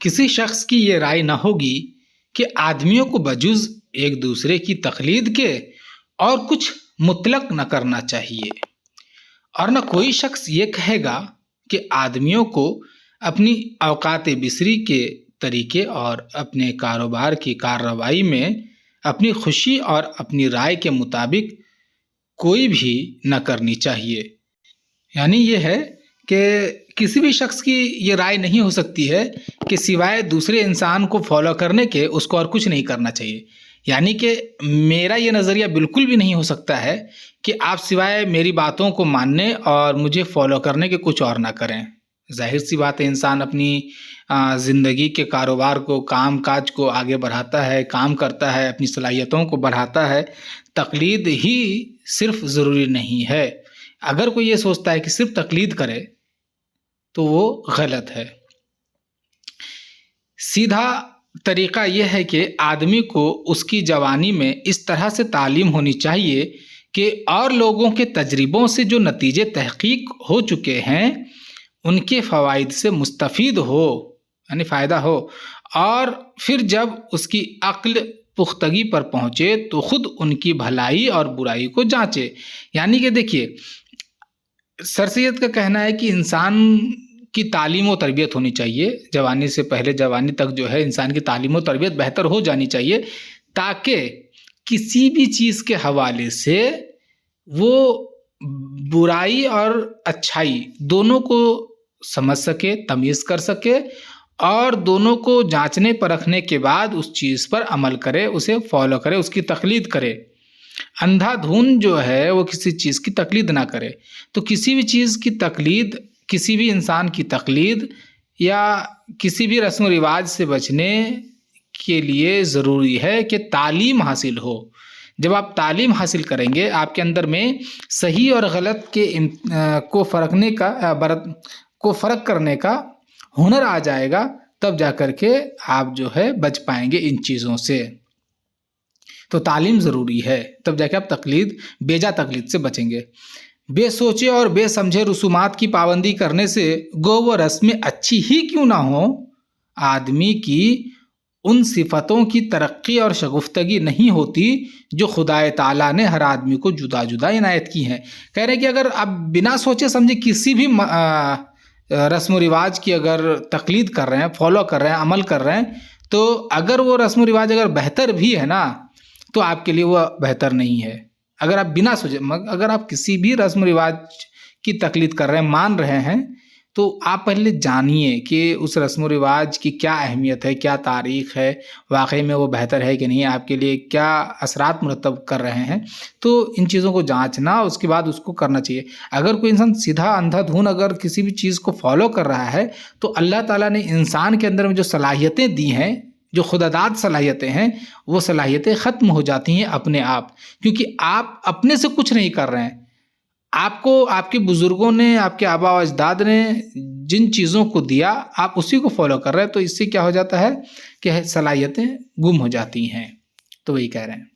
کسی شخص کی یہ رائے نہ ہوگی کہ آدمیوں کو بجز ایک دوسرے کی تقلید کے اور کچھ مطلق نہ کرنا چاہیے، اور نہ کوئی شخص یہ کہے گا کہ آدمیوں کو اپنی اوقات بصری کے طریقے اور اپنے کاروبار کی کارروائی میں اپنی خوشی اور اپنی رائے کے مطابق کوئی بھی نہ کرنی چاہیے۔ یعنی یہ ہے کہ کسی بھی شخص کی یہ رائے نہیں ہو سکتی ہے کہ سوائے دوسرے انسان کو فالو کرنے کے اس کو اور کچھ نہیں کرنا چاہیے۔ یعنی کہ میرا یہ نظریہ بالکل بھی نہیں ہو سکتا ہے کہ آپ سوائے میری باتوں کو ماننے اور مجھے فالو کرنے کے کچھ اور نہ کریں۔ ظاہر سی بات ہے، انسان اپنی زندگی کے کاروبار کو، کام کاج کو آگے بڑھاتا ہے، کام کرتا ہے، اپنی صلاحیتوں کو بڑھاتا ہے۔ تقلید ہی صرف ضروری نہیں ہے۔ اگر کوئی یہ سوچتا ہے کہ صرف تقلید کرے تو وہ غلط ہے۔ سیدھا طریقہ یہ ہے کہ آدمی کو اس کی جوانی میں اس طرح سے تعلیم ہونی چاہیے کہ اور لوگوں کے تجربوں سے جو نتیجے تحقیق ہو چکے ہیں ان کے فوائد سے مستفید ہو، یعنی فائدہ ہو، اور پھر جب اس کی عقل پختگی پر پہنچے تو خود ان کی بھلائی اور برائی کو جانچے۔ یعنی کہ دیکھیے، سر سید کا کہنا ہے کہ انسان کی تعلیم و تربیت ہونی چاہیے، جوانی سے پہلے جوانی تک جو ہے انسان کی تعلیم و تربیت بہتر ہو جانی چاہیے، تاکہ کسی بھی چیز کے حوالے سے وہ برائی اور اچھائی دونوں کو سمجھ سکے، تمیز کر سکے، اور دونوں کو جانچنے پرکھنے کے بعد اس چیز پر عمل کرے، اسے فالو کرے، اس کی تقلید کرے۔ اندھا دھند جو ہے وہ کسی چیز کی تقلید نہ کرے۔ تو کسی بھی چیز کی تقلید، کسی بھی انسان کی تقلید یا کسی بھی رسم و رواج سے بچنے کے لیے ضروری ہے کہ تعلیم حاصل ہو۔ جب آپ تعلیم حاصل کریں گے، آپ کے اندر میں صحیح اور غلط کے کو فرق کرنے کا ہنر آ جائے گا، تب جا کر کے آپ جو ہے بچ پائیں گے ان چیزوں سے۔ تو تعلیم ضروری ہے، تب جا کے آپ بیجا تقلید سے بچیں گے۔ بے سوچے اور بے سمجھے رسومات کی پابندی کرنے سے گو وہ رسمیں اچھی ہی کیوں نہ ہوں، آدمی کی ان صفتوں کی ترقی اور شگفتگی نہیں ہوتی جو خدا تعالیٰ نے ہر آدمی کو جدا جدا عنایت کی ہیں۔ کہہ رہے ہیں کہ اگر آپ بنا سوچے سمجھے کسی بھی رسم و رواج کی اگر تقلید کر رہے ہیں، فالو کر رہے ہیں، عمل کر رہے ہیں، تو اگر وہ رسم و رواج اگر بہتر بھی ہے نا، تو آپ کے لیے وہ بہتر نہیں ہے۔ اگر آپ بنا سوچے، اگر آپ کسی بھی رسم و رواج کی تقلید کر رہے ہیں، مان رہے ہیں، تو آپ پہلے جانیے کہ اس رسم و رواج کی کیا اہمیت ہے، کیا تاریخ ہے، واقعی میں وہ بہتر ہے کہ نہیں، آپ کے لیے کیا اثرات مرتب کر رہے ہیں۔ تو ان چیزوں کو جانچنا، اس کے بعد اس کو کرنا چاہیے۔ اگر کوئی انسان سیدھا اندھا دھند اگر کسی بھی چیز کو فالو کر رہا ہے، تو اللہ تعالیٰ نے انسان کے اندر میں جو صلاحیتیں دی ہیں، جو خدا داد صلاحیتیں ہیں، وہ صلاحیتیں ختم ہو جاتی ہیں اپنے آپ، کیونکہ آپ اپنے سے کچھ نہیں کر رہے ہیں۔ آپ کو آپ کے بزرگوں نے، آپ کے آبا و اجداد نے جن چیزوں کو دیا، آپ اسی کو فالو کر رہے ہیں، تو اس سے کیا ہو جاتا ہے کہ صلاحیتیں گم ہو جاتی ہیں۔ تو وہی کہہ رہے ہیں،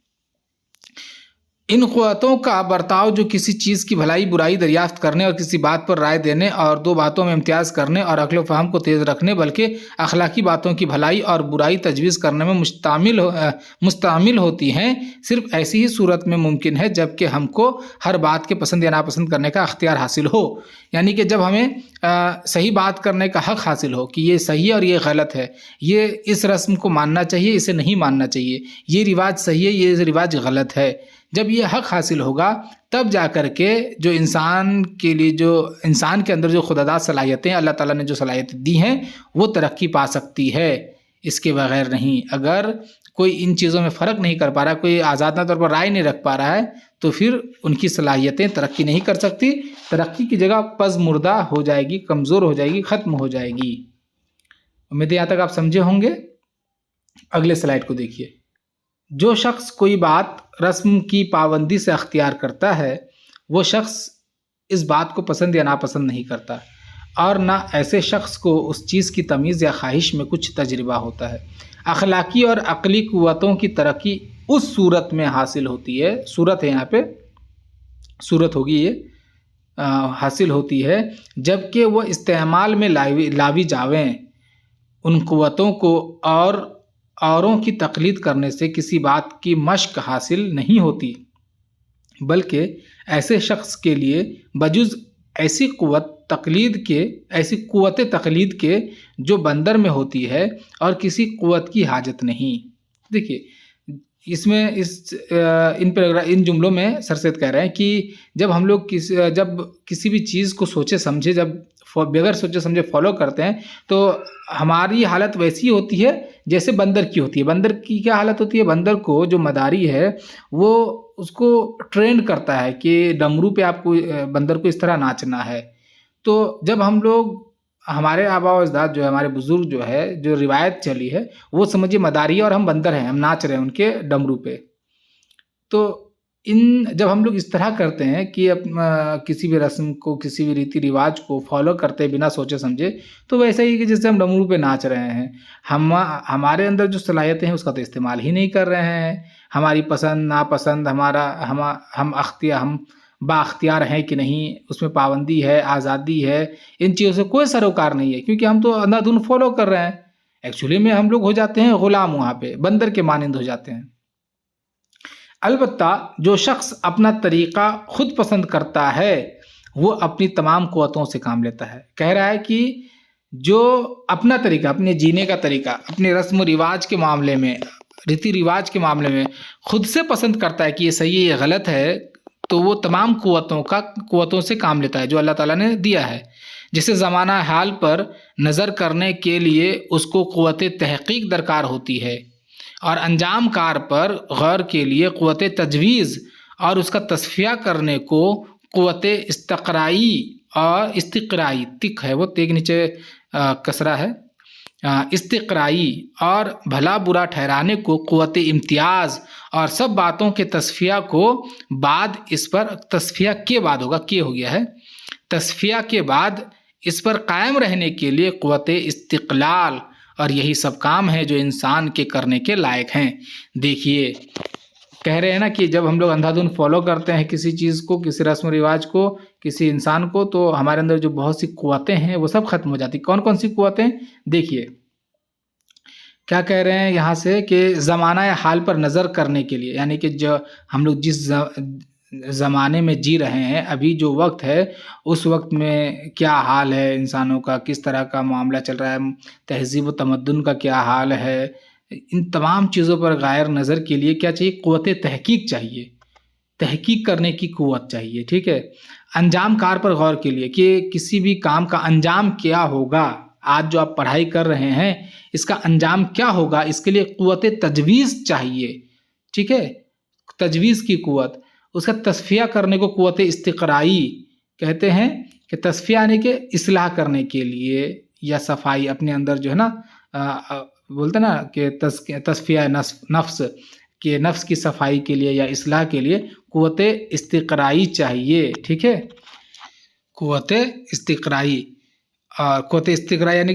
ان قوتوں کا برتاؤ جو کسی چیز کی بھلائی برائی دریافت کرنے اور کسی بات پر رائے دینے اور دو باتوں میں امتیاز کرنے اور عقل و فہم کو تیز رکھنے، بلکہ اخلاقی باتوں کی بھلائی اور برائی تجویز کرنے میں مستعمل ہوتی ہیں، صرف ایسی ہی صورت میں ممکن ہے جبکہ ہم کو ہر بات کے پسند یا ناپسند کرنے کا اختیار حاصل ہو۔ یعنی کہ جب ہمیں صحیح بات کرنے کا حق حاصل ہو کہ یہ صحیح اور یہ غلط ہے، یہ اس رسم کو ماننا چاہیے، اسے نہیں ماننا چاہیے، یہ رواج صحیح ہے، یہ رواج غلط ہے، جب یہ حق حاصل ہوگا تب جا کر کے جو انسان کے لیے، جو انسان کے اندر جو خدا داد صلاحیتیں اللہ تعالیٰ نے جو صلاحیتیں دی ہیں، وہ ترقی پا سکتی ہے، اس کے بغیر نہیں۔ اگر کوئی ان چیزوں میں فرق نہیں کر پا رہا، کوئی آزادانہ طور پر رائے نہیں رکھ پا رہا ہے، تو پھر ان کی صلاحیتیں ترقی نہیں کر سکتی، ترقی کی جگہ پز مردہ ہو جائے گی، کمزور ہو جائے گی، ختم ہو جائے گی۔ امید ہے یہاں تک آپ سمجھے ہوں گے۔ اگلے سلائیڈ کو دیکھیے۔ جو شخص کوئی بات رسم کی پابندی سے اختیار کرتا ہے، وہ شخص اس بات کو پسند یا ناپسند نہیں کرتا، اور نہ ایسے شخص کو اس چیز کی تمیز یا خواہش میں کچھ تجربہ ہوتا ہے۔ اخلاقی اور عقلی قوتوں کی ترقی اس صورت میں حاصل ہوتی ہے، صورت ہے یہاں پہ، صورت ہوگی یہ، حاصل ہوتی ہے جبکہ وہ استعمال میں لاوی جاویں ان قوتوں کو اوروں کی تقلید کرنے سے کسی بات کی مشق حاصل نہیں ہوتی، بلکہ ایسے شخص کے لیے بجز ایسی قوت تقلید کے جو بندر میں ہوتی ہے اور کسی قوت کی حاجت نہیں۔ دیکھیے اس میں ان جملوں میں سر سید کہہ رہے ہیں کہ جب ہم لوگ کسی بھی چیز کو سوچے سمجھے بغیر سوچے سمجھے فالو کرتے ہیں تو ہماری حالت ویسی ہوتی ہے جیسے بندر کی ہوتی ہے۔ بندر کی کیا حالت ہوتی ہے؟ بندر کو جو مداری ہے وہ اس کو ٹرینڈ کرتا ہے کہ ڈمرو پہ آپ کو بندر کو اس طرح ناچنا ہے۔ تو جب ہم لوگ ہمارے آباء و اجداد جو ہے، ہمارے بزرگ جو ہے، جو روایت چلی ہے، وہ سمجھیے مداری ہے اور ہم بندر ہیں، ہم ناچ رہے ہیں ان کے ڈمرو پہ۔ تو جب ہم لوگ اس طرح کرتے ہیں کہ کسی بھی رسم کو، کسی بھی ریتی رواج کو فالو کرتے بنا سوچے سمجھے، تو ویسا ہی کہ جس سے ہم ڈمرو پہ ناچ رہے ہیں، ہمارے اندر جو صلاحیتیں ہیں اس کا تو استعمال ہی نہیں کر رہے ہیں۔ ہماری پسند ناپسند، ہم با اختیار ہیں کہ نہیں، اس میں پابندی ہے، آزادی ہے، ان چیزوں سے کوئی سروکار نہیں ہے، کیونکہ ہم تو اندھا دھند فالو کر رہے ہیں۔ ایکچولی میں ہم لوگ ہو جاتے ہیں غلام، وہاں پہ بندر کے مانند ہو جاتے ہیں۔ البتہ جو شخص اپنا طریقہ خود پسند کرتا ہے وہ اپنی تمام قوتوں سے کام لیتا ہے۔ کہہ رہا ہے کہ جو اپنا طریقہ، اپنے جینے کا طریقہ، اپنے رسم و رواج کے معاملے میں، ریتی رواج کے معاملے میں خود سے پسند کرتا ہے کہ یہ صحیح ہے، یہ غلط ہے، تو وہ تمام قوتوں سے کام لیتا ہے جو اللہ تعالیٰ نے دیا ہے۔ جسے زمانہ حال پر نظر کرنے کے لیے اس کو قوت تحقیق درکار ہوتی ہے، اور انجام کار پر غور کے لیے قوت تجویز اور اس کا تصفیہ کرنے کو قوت استقرائی تک ہے، وہ تیگ نیچے کسرہ ہے، استقرائی اور بھلا برا ٹھہرانے کو قوت امتیاز، اور سب باتوں کے تصفیہ کو بعد اس پر تصفیہ کے بعد ہوگا، ہو گیا ہے، تصفیہ کے بعد اس پر قائم رہنے کے لیے قوت استقلال، اور یہی سب کام ہے جو انسان کے کرنے کے لائق ہیں۔ دیکھیے کہہ رہے ہیں نا کہ جب ہم لوگ اندھا دھند فالو کرتے ہیں کسی چیز کو، کسی رسم و رواج کو، کسی انسان کو، تو ہمارے اندر جو بہت سی قوتیں ہیں وہ سب ختم ہو جاتی۔ کون کون سی قوتیں؟ دیکھیے کیا کہہ رہے ہیں یہاں سے کہ زمانہ حال پر نظر کرنے کے لیے، یعنی کہ جو ہم لوگ جس زمانے میں جی رہے ہیں، ابھی جو وقت ہے، اس وقت میں کیا حال ہے انسانوں کا، کس طرح کا معاملہ چل رہا ہے، تہذیب و تمدن کا کیا حال ہے، ان تمام چیزوں پر غائر نظر کے لیے کیا چاہیے؟ قوت تحقیق چاہیے، تحقیق کرنے کی قوت چاہیے، ٹھیک ہے۔ انجام کار پر غور کے لیے کہ کسی بھی کام کا انجام کیا ہوگا، آج جو آپ پڑھائی کر رہے ہیں اس کا انجام کیا ہوگا، اس کے لیے قوت تجویز چاہیے، ٹھیک ہے، تجویز کی قوت۔ اس کا تصفیہ کرنے کو قوت استقرائی کہتے ہیں، کہ تصفیہ یعنی کہ اصلاح کرنے کے لیے یا صفائی اپنے اندر جو ہے نا، بولتے نا کہ تصفیہ نفس، کہ نفس کی صفائی کے لیے یا اصلاح کے لیے قوت استقرائی چاہیے، ٹھیک ہے، قوت استقرائی۔ اور قوت استقرائی یعنی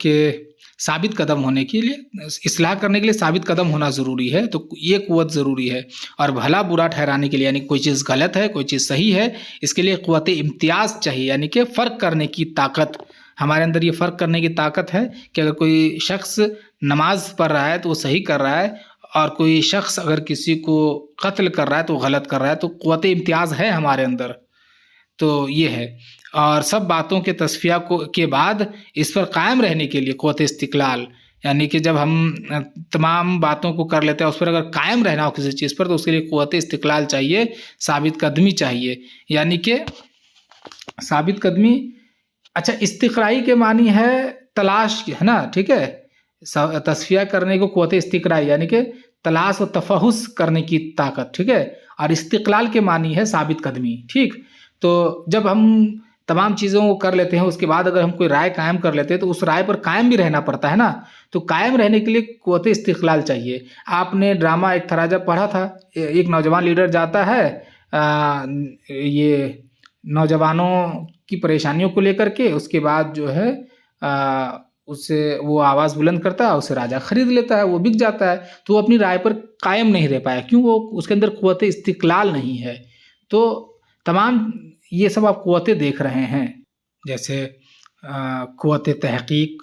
کہ ثابت قدم ہونے کے لیے، اصلاح کرنے کے لیے ثابت قدم ہونا ضروری ہے، تو یہ قوت ضروری ہے۔ اور بھلا برا ٹھہرانے کے لیے، یعنی کوئی چیز غلط ہے، کوئی چیز صحیح ہے، اس کے لیے قوت امتیاز چاہیے، یعنی کہ فرق کرنے کی طاقت۔ ہمارے اندر یہ فرق کرنے کی طاقت ہے کہ اگر کوئی شخص نماز پڑھ رہا ہے تو وہ صحیح کر رہا ہے، اور کوئی شخص اگر کسی کو قتل کر رہا ہے تو غلط کر رہا ہے، تو قوت امتیاز ہے ہمارے اندر، تو یہ ہے۔ اور سب باتوں کے تصفیہ کے بعد اس پر قائم رہنے کے لیے قوت استقلال، یعنی کہ جب ہم تمام باتوں کو کر لیتے ہیں اس پر اگر قائم رہنا ہو کسی چیز پر، تو اس کے لیے قوت استقلال چاہیے، ثابت قدمی چاہیے، یعنی کہ ثابت قدمی۔ اچھا، استقرائی کے معنی ہے تلاش، ہے نا، ٹھیک ہے، تصفیہ کرنے کو قوت استقرائی یعنی کہ تلاش و تفحص کرنے کی طاقت، ٹھیک ہے، اور استقلال کے معنی ہے ثابت قدمی، ٹھیک۔ تو جب ہم تمام چیزوں کو کر لیتے ہیں، اس کے بعد اگر ہم کوئی رائے قائم کر لیتے ہیں تو اس رائے پر قائم بھی رہنا پڑتا ہے نا، تو قائم رہنے کے لیے قوت استقلال چاہیے۔ آپ نے ڈرامہ ایک تھا جب پڑھا تھا، ایک نوجوان لیڈر جاتا ہے یہ نوجوانوں کی پریشانیوں کو لے کر کے، اس کے بعد جو ہے اس سے وہ آواز بلند کرتا ہے، اسے راجہ خرید لیتا ہے، وہ بک جاتا ہے، تو وہ اپنی رائے پر قائم نہیں رہ پایا، کیوں؟ وہ اس کے اندر قوت استقلال نہیں ہے۔ تو تمام یہ سب آپ قوتیں دیکھ رہے ہیں، جیسے قوت تحقیق،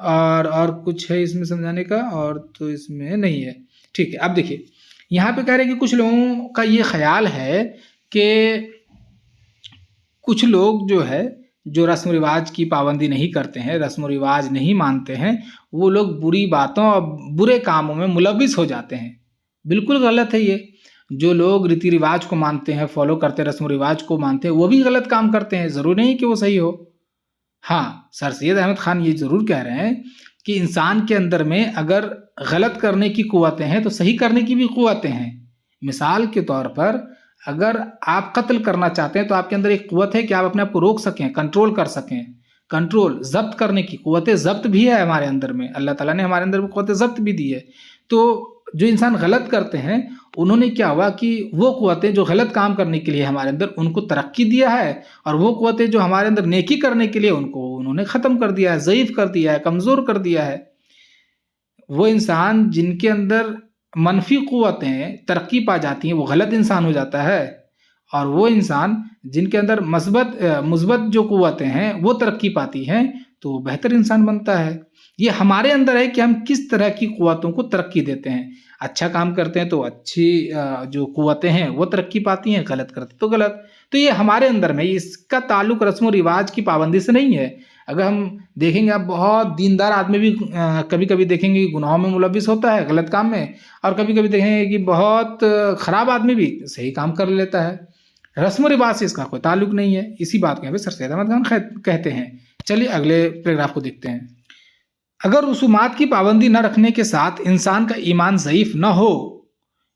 اور کچھ ہے اس میں سمجھانے کا، اور تو اس میں نہیں ہے. ٹھیک ہے. اب دیکھیے یہاں پہ کہہ رہے ہیں کہ کچھ لوگوں کا یہ خیال ہے کہ کچھ لوگ جو ہے جو رسم و رواج کی پابندی نہیں کرتے ہیں، رسم و رواج نہیں مانتے ہیں، وہ لوگ بری باتوں اور برے کاموں میں ملوث ہو جاتے ہیں. بالکل غلط ہے. یہ جو لوگ ریتی رواج کو مانتے ہیں، فالو کرتے ہیں، رسم و رواج کو مانتے ہیں، وہ بھی غلط کام کرتے ہیں. ضرور نہیں کہ وہ صحیح ہو. ہاں، سر سید احمد خان یہ ضرور کہہ رہے ہیں کہ انسان کے اندر میں اگر غلط کرنے کی قوتیں ہیں تو صحیح کرنے کی بھی قوتیں ہیں. مثال کے طور پر اگر آپ قتل کرنا چاہتے ہیں تو آپ کے اندر ایک قوت ہے کہ آپ اپنے آپ کو روک سکیں، کنٹرول کر سکیں. کنٹرول، ضبط کرنے کی قوت ضبط بھی ہے ہمارے اندر میں. اللہ تعالیٰ نے ہمارے اندر قوت ضبط بھی دی ہے. تو جو انسان غلط کرتے ہیں انہوں نے کیا ہوا کہ وہ قوتیں جو غلط کام کرنے کے لیے ہمارے اندر، ان کو ترقی دیا ہے، اور وہ قوتیں جو ہمارے اندر نیکی کرنے کے لیے، ان کو انہوں نے ختم کر دیا ہے، ضعیف کر دیا ہے، کمزور کر دیا ہے. وہ انسان جن کے اندر منفی قوتیں ترقی پا جاتی ہیں وہ غلط انسان ہو جاتا ہے، اور وہ انسان جن کے اندر مثبت جو قوتیں ہیں وہ ترقی پاتی ہیں تو وہ بہتر انسان بنتا ہے. یہ ہمارے اندر ہے کہ ہم کس طرح کی قوتوں کو ترقی دیتے ہیں. اچھا کام کرتے ہیں تو اچھی جو قوتیں ہیں وہ ترقی پاتی ہیں، غلط کرتے تو غلط. تو یہ ہمارے اندر میں، اس کا تعلق رسم و رواج کی پابندی سے نہیں ہے. اگر ہم دیکھیں گے، آپ بہت دیندار آدمی بھی کبھی کبھی دیکھیں گے کہ گناہوں میں ملوث ہوتا ہے، غلط کام میں، اور کبھی کبھی دیکھیں گے کہ بہت خراب آدمی بھی صحیح کام کر لیتا ہے. رسم و رواج سے اس کا کوئی تعلق نہیں ہے. اسی بات کو یہاں پہ سر سید احمد خان کہتے ہیں. چلیے اگلے پیراگراف کو دیکھتے ہیں. اگر رسومات کی پابندی نہ رکھنے کے ساتھ انسان کا ایمان ضعیف نہ ہو،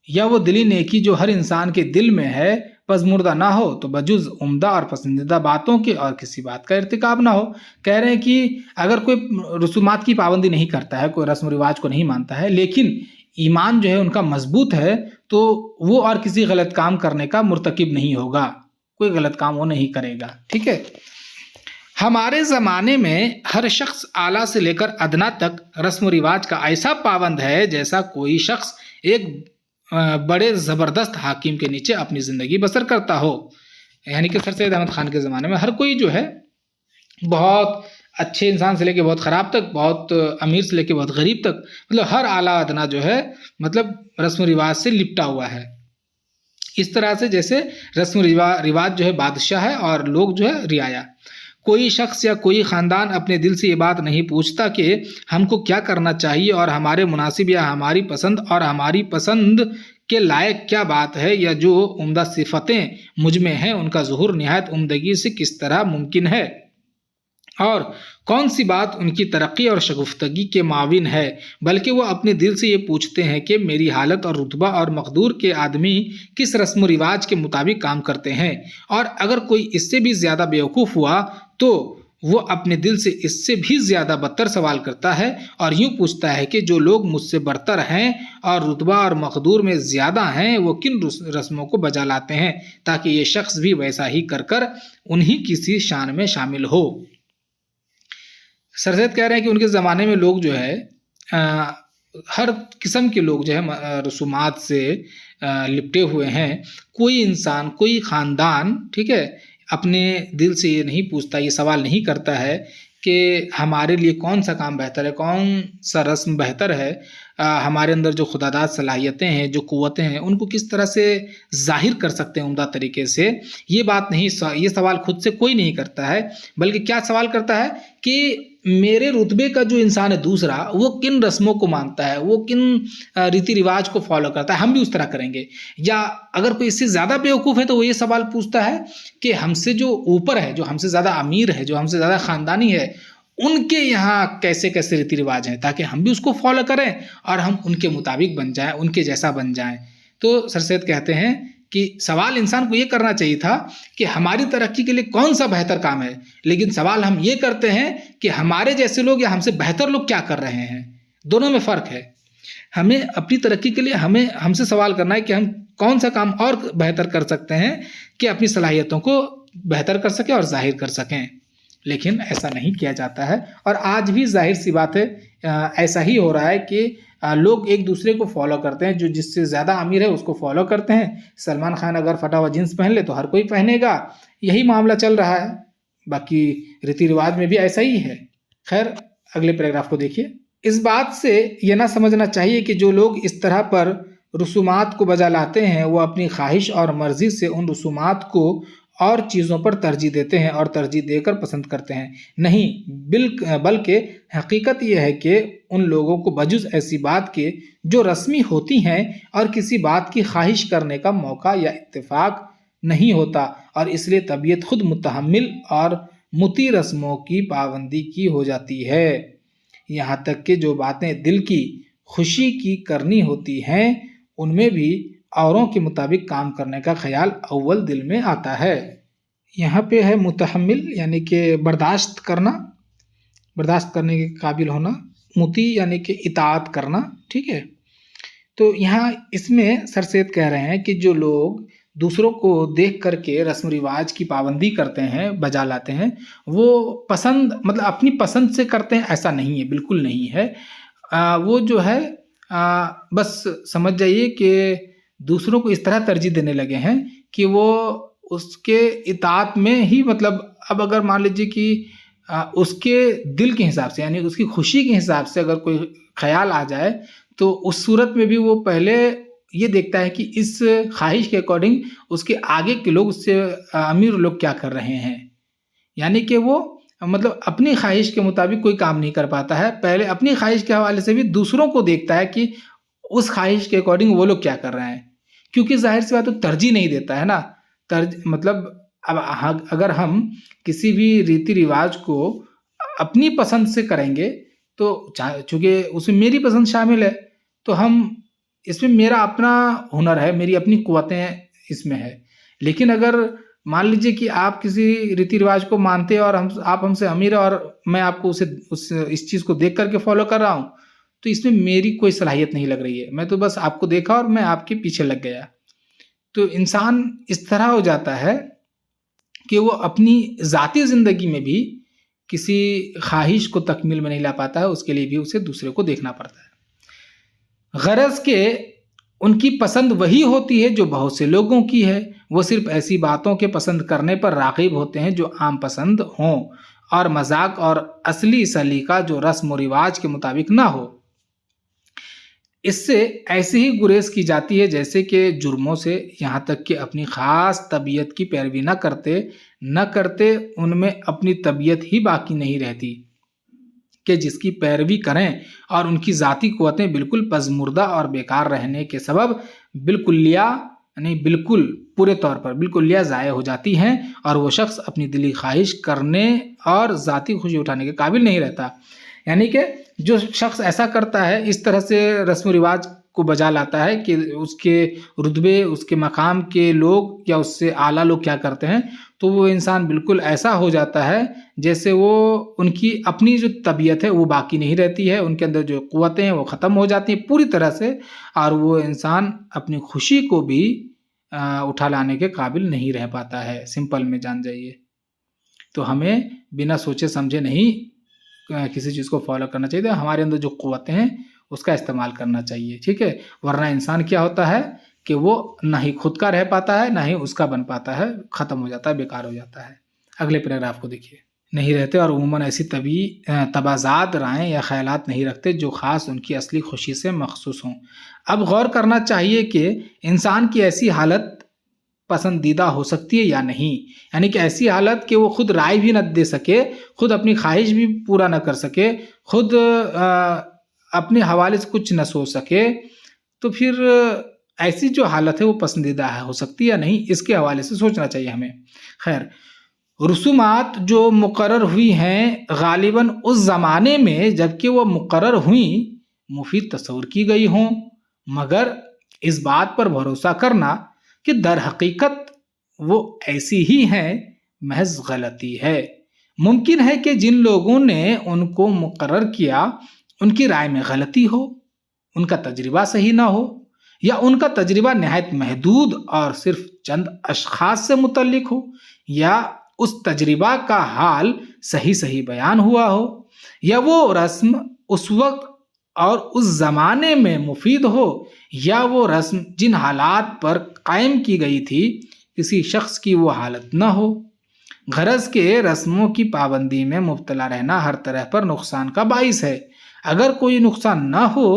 یا وہ دلی نیکی جو ہر انسان کے دل میں ہے پزمردہ نہ ہو، تو بجز عمدہ اور پسندیدہ باتوں کے اور کسی بات کا ارتکاب نہ ہو. کہہ رہے ہیں کہ اگر کوئی رسومات کی پابندی نہیں کرتا ہے، کوئی رسم و رواج کو نہیں مانتا ہے، لیکن ایمان جو ہے ان کا مضبوط ہے، تو وہ اور کسی غلط کام کرنے کا مرتکب نہیں ہوگا. کوئی غلط کام وہ نہیں کرے گا. ٹھیک ہے. ہمارے زمانے میں ہر شخص اعلیٰ سے لے کر ادنا تک رسم و رواج کا ایسا پابند ہے جیسا کوئی شخص ایک بڑے زبردست حاکم کے نیچے اپنی زندگی بسر کرتا ہو. یعنی کہ سر سید احمد خان کے زمانے میں ہر کوئی جو ہے بہت اچھے انسان سے لے کے بہت خراب تک، بہت امیر سے لے کے بہت غریب تک، مطلب ہر اعلیٰ ادنا جو ہے مطلب رسم و رواج سے لپٹا ہوا ہے. اس طرح سے جیسے رسم و رواج جو ہے بادشاہ ہے اور لوگ جو ہے رعایا. کوئی شخص یا کوئی خاندان اپنے دل سے یہ بات نہیں پوچھتا کہ ہم کو کیا کرنا چاہیے اور ہمارے مناسب یا ہماری پسند اور ہماری پسند کے لائق کیا بات ہے، یا جو عمدہ صفتیں مجھ میں ہیں ان کا ظہور نہایت عمدگی سے کس طرح ممکن ہے، اور کون سی بات ان کی ترقی اور شگفتگی کے معاون ہے. بلکہ وہ اپنے دل سے یہ پوچھتے ہیں کہ میری حالت اور رتبہ اور مقدور کے آدمی کس رسم و رواج کے مطابق کام کرتے ہیں، اور اگر کوئی اس سے بھی زیادہ بیوقوف ہوا تو وہ اپنے دل سے اس سے بھی زیادہ بدتر سوال کرتا ہے اور یوں پوچھتا ہے کہ جو لوگ مجھ سے برتر ہیں اور رتبہ اور مقدور میں زیادہ ہیں وہ کن رسموں کو بجا لاتے ہیں، تاکہ یہ شخص بھی ویسا ہی کر انہی کسی شان میں شامل ہو. سر سید کہہ رہے ہیں کہ ان کے زمانے میں لوگ جو ہے ہر قسم کے لوگ جو ہے رسومات سے لپٹے ہوئے ہیں. کوئی انسان، کوئی خاندان، ٹھیک ہے، اپنے دل سے یہ نہیں پوچھتا، یہ سوال نہیں کرتا ہے کہ ہمارے لیے کون سا کام بہتر ہے، کون سا رسم بہتر ہے، ہمارے اندر جو خداداد صلاحیتیں ہیں، جو قوتیں ہیں، ان کو کس طرح سے ظاہر کر سکتے ہیں عمدہ طریقے سے. یہ بات نہیں، یہ سوال خود سے کوئی نہیں کرتا ہے، بلکہ کیا سوال کرتا ہے کہ میرے رتبے کا جو انسان ہے دوسرا، وہ کن رسموں کو مانتا ہے، وہ کن ریتی رواج کو فالو کرتا ہے، ہم بھی اس طرح کریں گے. یا اگر کوئی اس سے زیادہ بیوقوف ہے تو وہ یہ سوال پوچھتا ہے کہ ہم سے جو اوپر ہے، جو ہم سے زیادہ امیر ہے، جو ہم سے زیادہ خاندانی ہے، ان کے یہاں کیسے کیسے ریتی رواج ہیں، تاکہ ہم بھی اس کو فالو کریں اور ہم ان کے مطابق بن جائیں، ان کے جیسا بن جائیں. تو سر سید کہتے ہیں کہ سوال انسان کو یہ کرنا چاہیے تھا کہ ہماری ترقی کے لیے کون سا بہتر کام ہے، لیکن سوال ہم یہ کرتے ہیں کہ ہمارے جیسے لوگ یا ہم سے بہتر لوگ کیا کر رہے ہیں. دونوں میں فرق ہے. ہمیں اپنی ترقی کے لیے ہم سے سوال کرنا ہے کہ ہم کون سا کام اور بہتر کر سکتے ہیں کہ اپنی صلاحیتوں کو بہتر کر سکیں اور ظاہر کر سکیں. لیکن ایسا نہیں کیا جاتا ہے، اور آج بھی ظاہر سی بات ہے ایسا ہی ہو رہا ہے کہ لوگ ایک دوسرے کو فالو کرتے ہیں. جو جس سے زیادہ امیر ہے اس کو فالو کرتے ہیں. سلمان خان اگر پھٹا ہوا جینس پہن لے تو ہر کوئی پہنے گا. یہی معاملہ چل رہا ہے. باقی ریتی رواج میں بھی ایسا ہی ہے. خیر، اگلے پیراگراف کو دیکھیے. اس بات سے یہ نہ سمجھنا چاہیے کہ جو لوگ اس طرح پر رسومات کو بجا لاتے ہیں وہ اپنی خواہش اور مرضی سے ان رسومات کو اور چیزوں پر ترجیح دیتے ہیں اور ترجیح دے کر پسند کرتے ہیں. نہیں، بلکہ حقیقت یہ ہے کہ ان لوگوں کو بجز ایسی بات کے جو رسمی ہوتی ہیں اور کسی بات کی خواہش کرنے کا موقع یا اتفاق نہیں ہوتا، اور اس لیے طبیعت خود متحمل اور مطیع رسموں کی پابندی کی ہو جاتی ہے. یہاں تک کہ جو باتیں دل کی خوشی کی کرنی ہوتی ہیں ان میں بھی اوروں کے مطابق کام کرنے کا خیال اول دل میں آتا ہے. یہاں پہ ہے متحمل یعنی کہ برداشت کرنا، برداشت کرنے کے قابل ہونا، مطیع یعنی کہ اطاعت کرنا. ٹھیک ہے، تو یہاں اس میں سر سید کہہ رہے ہیں کہ جو لوگ دوسروں کو دیکھ کر کے رسم و رواج کی پابندی کرتے ہیں، بجا لاتے ہیں، وہ پسند مطلب اپنی پسند سے کرتے ہیں ایسا نہیں ہے، بالکل نہیں ہے. وہ جو ہے بس سمجھ جائیے کہ دوسروں کو اس طرح ترجیح دینے لگے ہیں کہ وہ اس کے اطاعت میں ہی مطلب اب اگر مان لیجیے کہ اس کے دل کے حساب سے یعنی اس کی خوشی کے حساب سے اگر کوئی خیال آ جائے تو اس صورت میں بھی وہ پہلے یہ دیکھتا ہے کہ اس خواہش کے اکارڈنگ اس کے آگے کے لوگ، اس سے امیر لوگ کیا کر رہے ہیں. یعنی کہ وہ مطلب اپنی خواہش کے مطابق کوئی کام نہیں کر پاتا ہے، پہلے اپنی خواہش کے حوالے سے بھی دوسروں کو دیکھتا ہے کہ اس خواہش کے اکارڈنگ وہ لوگ کیا کر رہے ہیں، کیونکہ ظاہر سی بات تو ترجیح نہیں دیتا ہے نا. مطلب اب اگر ہم کسی بھی ریتی رواج کو اپنی پسند سے کریں گے تو چونکہ اس میں میری پسند شامل ہے تو ہم اس میں میرا اپنا ہنر ہے، میری اپنی قوتیں اس میں ہے. لیکن اگر مان لیجئے کہ آپ کسی ریتی رواج کو مانتے ہیں اور آپ ہم سے امیر ہیں اور میں آپ کو اس چیز کو دیکھ کر کے فالو کر رہا ہوں تو اس میں میری کوئی صلاحیت نہیں لگ رہی ہے، میں تو بس آپ کو دیکھا اور میں آپ کے پیچھے لگ گیا. تو انسان اس طرح ہو جاتا ہے کہ وہ اپنی ذاتی زندگی میں بھی کسی خواہش کو تکمیل میں نہیں لا پاتا ہے، اس کے لیے بھی اسے دوسرے کو دیکھنا پڑتا ہے. غرض کہ ان کی پسند وہی ہوتی ہے جو بہت سے لوگوں کی ہے، وہ صرف ایسی باتوں کے پسند کرنے پر راغب ہوتے ہیں جو عام پسند ہوں اور مذاق اور اصلی سلیقہ جو رسم و رواج کے مطابق نہ ہو. اس سے ایسے ہی گریز کی جاتی ہے جیسے کہ جرموں سے، یہاں تک کہ اپنی خاص طبیعت کی پیروی نہ کرتے ان میں اپنی طبیعت ہی باقی نہیں رہتی کہ جس کی پیروی کریں اور ان کی ذاتی قوتیں بالکل پزمردہ اور بیکار رہنے کے سبب بالکل پورے طور پر بالکلیہ ضائع ہو جاتی ہیں اور وہ شخص اپنی دلی خواہش کرنے اور ذاتی خوشی اٹھانے کے قابل نہیں رہتا. یعنی کہ جو شخص ایسا کرتا ہے، اس طرح سے رسم و رواج کو بجا لاتا ہے کہ اس کے رتبے، اس کے مقام کے لوگ یا اس سے اعلیٰ لوگ کیا کرتے ہیں، تو وہ انسان بالکل ایسا ہو جاتا ہے جیسے وہ ان کی اپنی جو طبیعت ہے وہ باقی نہیں رہتی ہے، ان کے اندر جو قوتیں ہیں وہ ختم ہو جاتی ہیں پوری طرح سے، اور وہ انسان اپنی خوشی کو بھی اٹھا لانے کے قابل نہیں رہ پاتا ہے. سمپل میں جان جائیے. تو ہمیں بنا سوچے سمجھے نہیں کسی چیز کو فالو کرنا چاہیے، ہمارے اندر جو قوتیں ہیں اس کا استعمال کرنا چاہیے. ٹھیک ہے، ورنہ انسان کیا ہوتا ہے کہ وہ نہ ہی خود کا رہ پاتا ہے نہ ہی اس کا بن پاتا ہے، ختم ہو جاتا ہے، بیکار ہو جاتا ہے. اگلے پیراگراف کو دیکھیے. نہیں رہتے اور عموماً ایسی تبازات رائیں یا خیالات نہیں رکھتے جو خاص ان کی اصلی خوشی سے مخصوص ہوں. اب غور کرنا چاہیے کہ انسان کی ایسی حالت پسندیدہ ہو سکتی ہے یا نہیں، یعنی کہ ایسی حالت کہ وہ خود رائے بھی نہ دے سکے، خود اپنی خواہش بھی پورا نہ کر سکے، خود اپنے حوالے سے کچھ نہ سوچ سکے، تو پھر ایسی جو حالت ہے وہ پسندیدہ ہو سکتی ہے یا نہیں، اس کے حوالے سے سوچنا چاہیے ہمیں. خیر، رسومات جو مقرر ہوئی ہیں غالباً اس زمانے میں جبکہ وہ مقرر ہوئیں مفید تصور کی گئی ہوں، مگر اس بات پر بھروسہ کرنا کہ در حقیقت وہ ایسی ہی ہیں محض غلطی ہے. ممکن ہے کہ جن لوگوں نے ان کو مقرر کیا ان کی رائے میں غلطی ہو، ان کا تجربہ صحیح نہ ہو، یا ان کا تجربہ نہایت محدود اور صرف چند اشخاص سے متعلق ہو، یا اس تجربہ کا حال صحیح بیان ہوا ہو، یا وہ رسم اس وقت اور اس زمانے میں مفید ہو، یا وہ رسم جن حالات پر قائم کی گئی تھی کسی شخص کی وہ حالت نہ ہو. غرض کے رسموں کی پابندی میں مبتلا رہنا ہر طرح پر نقصان کا باعث ہے۔ اگر کوئی نقصان نہ ہو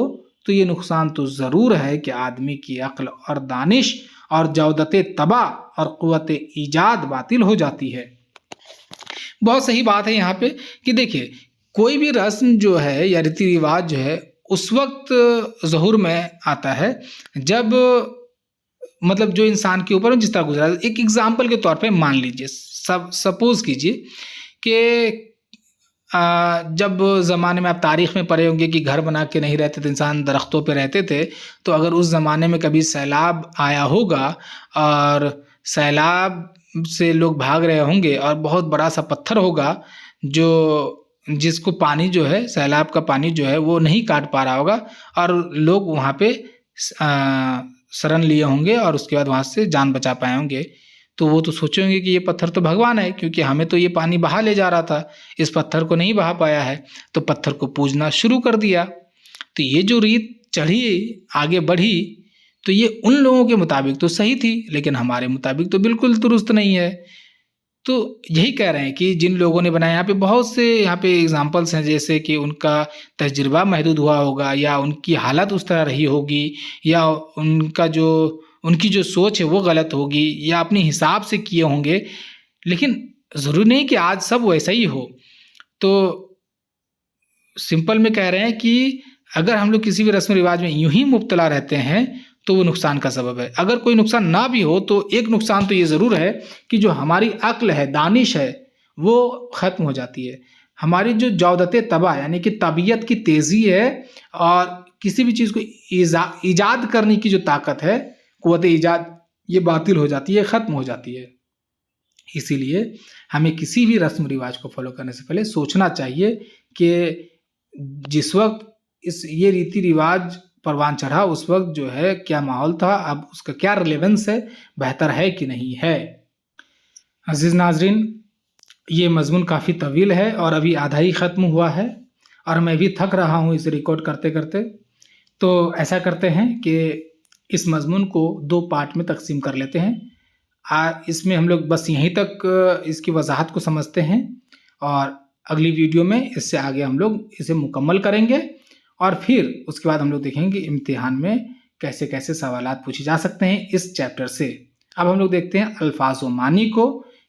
تو یہ نقصان تو ضرور ہے کہ آدمی کی عقل اور دانش اور جودت طبع اور قوت ایجاد باطل ہو جاتی ہے۔ بہت صحیح بات ہے یہاں پہ کہ دیکھیے کوئی بھی رسم جو ہے یا ریتی رواج جو ہے اس وقت ظہور میں آتا ہے جب مطلب جو انسان کے اوپر جس طرح گزرا۔ ایک ایگزامپل کے طور پہ مان لیجیے، سپوز کیجیے کہ جب زمانے میں آپ تاریخ میں پڑھے ہوں گے کہ گھر بنا کے نہیں رہتے تھے، انسان درختوں پہ رہتے تھے، تو اگر اس زمانے میں کبھی سیلاب آیا ہوگا اور سیلاب سے لوگ بھاگ رہے ہوں گے اور بہت بڑا سا پتھر ہوگا جس کو پانی جو ہے سیلاب کا پانی جو ہے وہ نہیں کاٹ پا رہا ہوگا اور لوگ وہاں پہ شرن لیے ہوں گے اور اس کے بعد وہاں سے جان بچا پائے ہوں گے، تو وہ تو سوچیں گے کہ یہ پتھر تو بھگوان ہے، کیونکہ ہمیں تو یہ پانی بہا لے جا رہا تھا، اس پتھر کو نہیں بہا پایا ہے، تو پتھر کو پوجنا شروع کر دیا۔ تو یہ جو ریت چڑھی آگے بڑھی تو یہ ان لوگوں کے مطابق تو صحیح تھی، لیکن ہمارے مطابق تو بالکل درست نہیں ہے۔ تو یہی کہہ رہے ہیں کہ جن لوگوں نے بنایا، یہاں پہ بہت سے ایگزامپلس ہیں، جیسے کہ ان کا تجربہ محدود ہوا ہوگا یا ان کی حالت اس طرح رہی ہوگی یا ان کی جو سوچ ہے وہ غلط ہوگی یا اپنے حساب سے کیے ہوں گے، لیکن ضروری نہیں کہ آج سب ویسا ہی ہو۔ تو سمپل میں کہہ رہے ہیں کہ اگر ہم لوگ کسی بھی رسم و رواج میں یوں ہی مبتلا رہتے ہیں تو وہ نقصان کا سبب ہے۔ اگر کوئی نقصان نہ بھی ہو تو ایک نقصان تو یہ ضرور ہے کہ جو ہماری عقل ہے، دانش ہے، وہ ختم ہو جاتی ہے۔ ہماری جو جودت طبع یعنی کہ طبیعت کی تیزی ہے اور کسی بھی چیز کو ایجاد کرنے کی جو طاقت ہے، قوت ایجاد، یہ باطل ہو جاتی ہے، ختم ہو جاتی ہے۔ اسی لیے ہمیں کسی بھی رسم و رواج کو فالو کرنے سے پہلے سوچنا چاہیے کہ جس وقت یہ ریتی رواج پروان چڑھا اس وقت جو ہے کیا ماحول تھا، اب اس کا کیا ریلیونس ہے، بہتر ہے کہ نہیں ہے۔ عزیز ناظرین، یہ مضمون کافی طویل ہے اور ابھی آدھا ہی ختم ہوا ہے اور میں بھی تھک رہا ہوں اسے ریکارڈ کرتے کرتے۔ تو ایسا کرتے ہیں کہ اس مضمون کو 2 پارٹ میں تقسیم کر لیتے ہیں۔ اس میں ہم لوگ بس یہیں تک اس کی وضاحت کو سمجھتے ہیں اور اگلی ویڈیو میں اس سے آگے ہم لوگ اسے مکمل کریں گے اور پھر اس کے بعد ہم لوگ دیکھیں گے امتحان میں کیسے کیسے سوالات پوچھے جا سکتے ہیں اس چیپٹر سے۔ اب ہم لوگ دیکھتے ہیں الفاظ و معنی کو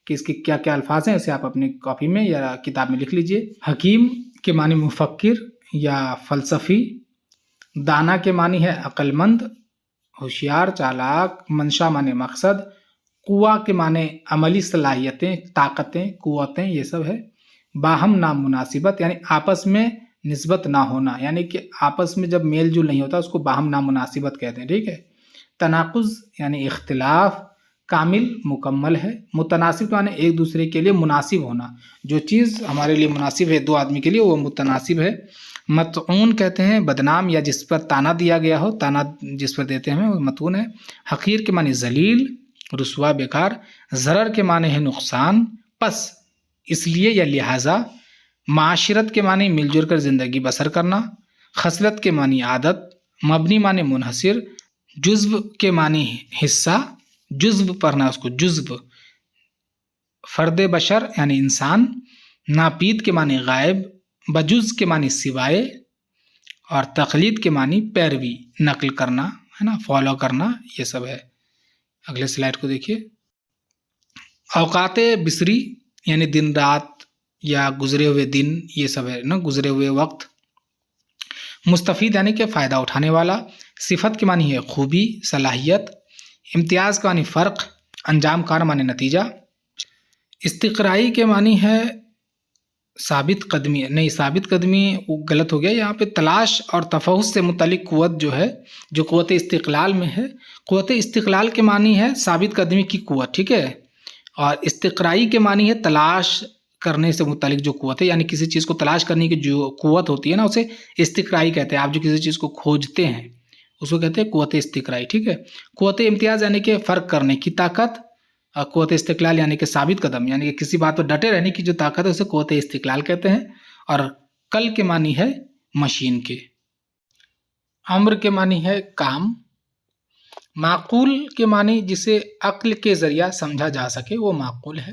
کہ اس کے کیا کیا الفاظ ہیں، اسے آپ اپنی کاپی میں یا کتاب میں لکھ لیجئے۔ حکیم کے معنی مفکر یا فلسفی، دانا کے معنی ہے عقل مند، ہوشیار، چالاک، منشا معنی مقصد، قوا کے معنی عملی صلاحیتیں، طاقتیں، قوتیں، یہ سب ہے۔ باہم نامناسبت یعنی آپس میں نسبت نہ ہونا، یعنی کہ آپس میں جب میل جول نہیں ہوتا اس کو باہم نامناسبت کہتے ہیں، ٹھیک ہے۔ تناقض یعنی اختلاف، کامل مکمل ہے، متناسب یعنی ایک دوسرے کے لیے مناسب ہونا، جو چیز ہمارے لیے مناسب ہے 2 آدمی کے لیے وہ متناسب ہے۔ مطعون کہتے ہیں بدنام یا جس پر تانا دیا گیا ہو، تانا جس پر دیتے ہیں وہ مطعون ہے۔ حقیر کے معنی ذلیل، رسوا، بیکار۔ ضرر کے معنی ہے نقصان، پس، اس لیے یا لہٰذا۔ معاشرت کے معنی مل جل کر زندگی بسر کرنا۔ خصلت کے معنی عادت۔ مبنی معنی منحصر۔ جزو کے معنی حصہ، جزو پڑھنا اس کو، جزو۔ فرد بشر یعنی انسان۔ ناپید کے معنی غائب، بجز کے معنی سوائے، اور تقلید کے معنی پیروی، نقل کرنا ہے نا، فالو کرنا، یہ سب ہے۔ اگلے سلائیڈ کو دیکھیے۔ اوقات بصری یعنی دن رات یا گزرے ہوئے دن، یہ سب ہے نا، گزرے ہوئے وقت۔ مستفید یعنی کہ فائدہ اٹھانے والا۔ صفت کے معنی ہے خوبی، صلاحیت۔ امتیاز کا معنی فرق، انجام کار معنی نتیجہ۔ استقرائی کے معنی ہے ثابت قدمی، نہیں ثابت قدمی غلط ہو گیا، یہاں پہ تلاش اور تفحص سے متعلق قوت جو ہے، جو قوت استقلال میں ہے۔ قوت استقلال کے معنی ہے ثابت قدمی کی قوت، ٹھیک ہے، اور استقرائی کے معنی ہے تلاش کرنے سے متعلق جو قوت ہے، یعنی کسی چیز کو تلاش کرنے کی جو قوت ہوتی ہے نا اسے استقرائی کہتے ہیں۔ آپ جو کسی چیز کو کھوجتے ہیں اس کو کہتے ہیں قوت استقرائی، ٹھیک ہے۔ قوت امتیاز یعنی کہ فرق کرنے کی طاقت، اور قوت استقلال یعنی کہ ثابت قدم، یعنی کہ کسی بات پر ڈٹے رہنے کی جو طاقت ہے اسے قوت استقلال کہتے ہیں۔ اور کل کے معنی ہے مشین کے۔ امر کے معنی ہے کام۔ معقول کے معنی جسے عقل کے ذریعہ سمجھا جا سکے وہ معقول ہے۔